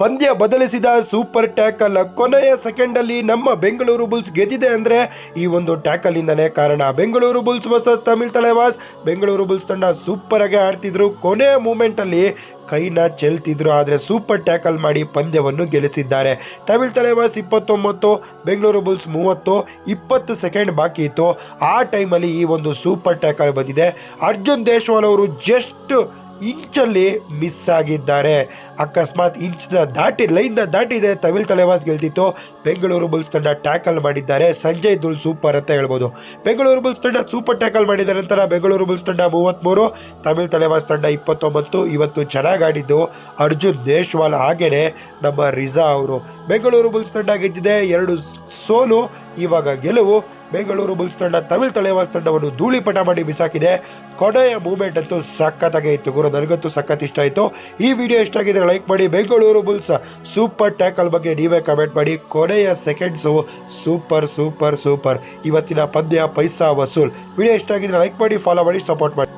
ಪಂದ್ಯ ಬದಲಿಸಿದ super tackle ಕೊನೆಯ second ಅಲ್ಲಿ ನಮ್ಮ ಬೆಂಗಳೂರು ಬುಲ್ಸ್ ಗೆದ್ದಿದೆ ಅಂದ್ರೆ ಈ ಒಂದು ಟ್ಯಾಕಲ್ ಇಂದನೇ ಕಾರಣ. Bengaluru Bulls versus Tamil Thalaivas. Bengaluru Bulls ತಂಡ ಸೂಪರ್ ಆಗಿ ಆಡ್ತಿದ್ರು, ಕೊನೆಯ ಮೂಮೆಂಟ್ ಅಲ್ಲಿ ಕೈನ ಚೆಲ್ತಿದ್ರು, ಆದರೆ ಸೂಪರ್ ಟ್ಯಾಕಲ್ ಮಾಡಿ ಪಂದ್ಯವನ್ನು ಗೆಲ್ಲಿಸಿದ್ದಾರೆ. ತಮಿಳ್ ತಲೆವಾಸ್ 29, ಬೆಂಗಳೂರು ಬುಲ್ಸ್ 30, 20 ಸೆಕೆಂಡ್ ಬಾಕಿ ಇತ್ತು. ಆ ಟೈಮಲ್ಲಿ ಈ ಒಂದು ಸೂಪರ್ ಟ್ಯಾಕಲ್ ಬಂದಿದೆ. ಅರ್ಜುನ್ ದೇಶ್ವಾಲ್ ಅವರು ಜಸ್ಟ್ ಇಂಚಲ್ಲಿ ಮಿಸ್ ಆಗಿದ್ದಾರೆ. ಅಕಸ್ಮಾತ್ ಲೈನ್ ದಾಟಿದೆ ತಮಿಳ್ ತಲೆವಾಸ್ ಗೆಲ್ತಿತ್ತು. ಬೆಂಗಳೂರು ಬುಲ್ಸ್ ತಂಡ ಟ್ಯಾಕಲ್ ಮಾಡಿದ್ದಾರೆ. ಸಂಜಯ್ ದುಲ್ ಸೂಪರ್ ಅಂತ ಹೇಳ್ಬೋದು. ಬೆಂಗಳೂರು ಬುಲ್ಸ್ ತಂಡ ಸೂಪರ್ ಟ್ಯಾಕಲ್ ಮಾಡಿದ ನಂತರ ಬೆಂಗಳೂರು ಬುಲ್ಸ್ ತಂಡ 33, ತಮಿಳ್ ತಲೆವಾಸ್ ತಂಡ 29. ಇವತ್ತು ಚೆನ್ನಾಗಿ ಆಡಿದ್ದು ಅರ್ಜುನ್ ದೇಶ್ವಾಲ್ ಹಾಗೇನೆ ನಮ್ಮ ರಿಜಾ ಅವರು. ಬೆಂಗಳೂರು ಬುಲ್ಸ್ ತಂಡ ಗೆದ್ದಿದೆ, 2 ಸೋಲು, ಇವಾಗ ಗೆಲುವು. ಬೆಂಗಳೂರು ಬುಲ್ಸ್ ತಂಡ ತಮಿಳ್ ತಲೆವಾಸ್ ತಂಡವನ್ನು ಧೂಳಿಪಟ ಮಾಡಿ ಬಿಸಾಕಿದೆ. ಕೊನೆಯ ಮೂಮೆಂಟ್ ಅಂತೂ ಸಖತ್ತಾಗೇ ಇತ್ತು ಗುರು, ನನಗಂತೂ ಸಖತ್ ಇಷ್ಟ ಆಯಿತು. ಈ ವಿಡಿಯೋ ಇಷ್ಟ ಆಗಿದ್ರೆ ಲೈಕ್ ಮಾಡಿ. ಬೆಂಗಳೂರು ಬುಲ್ಸ್ ಸೂಪರ್ ಟ್ಯಾಕಲ್ ಬಗ್ಗೆ ನೀವೇ ಕಮೆಂಟ್ ಮಾಡಿ. ಕೊನೆಯ ಸೆಕೆಂಡ್ಸು ಸೂಪರ್ ಸೂಪರ್ ಸೂಪರ್. ಇವತ್ತಿನ ಪಂದ್ಯ ಪೈಸಾ ವಸೂಲ್. ವಿಡಿಯೋ ಇಷ್ಟ ಆಗಿದ್ರೆ ಲೈಕ್ ಮಾಡಿ, ಫಾಲೋ ಮಾಡಿ, ಸಪೋರ್ಟ್ ಮಾಡಿ.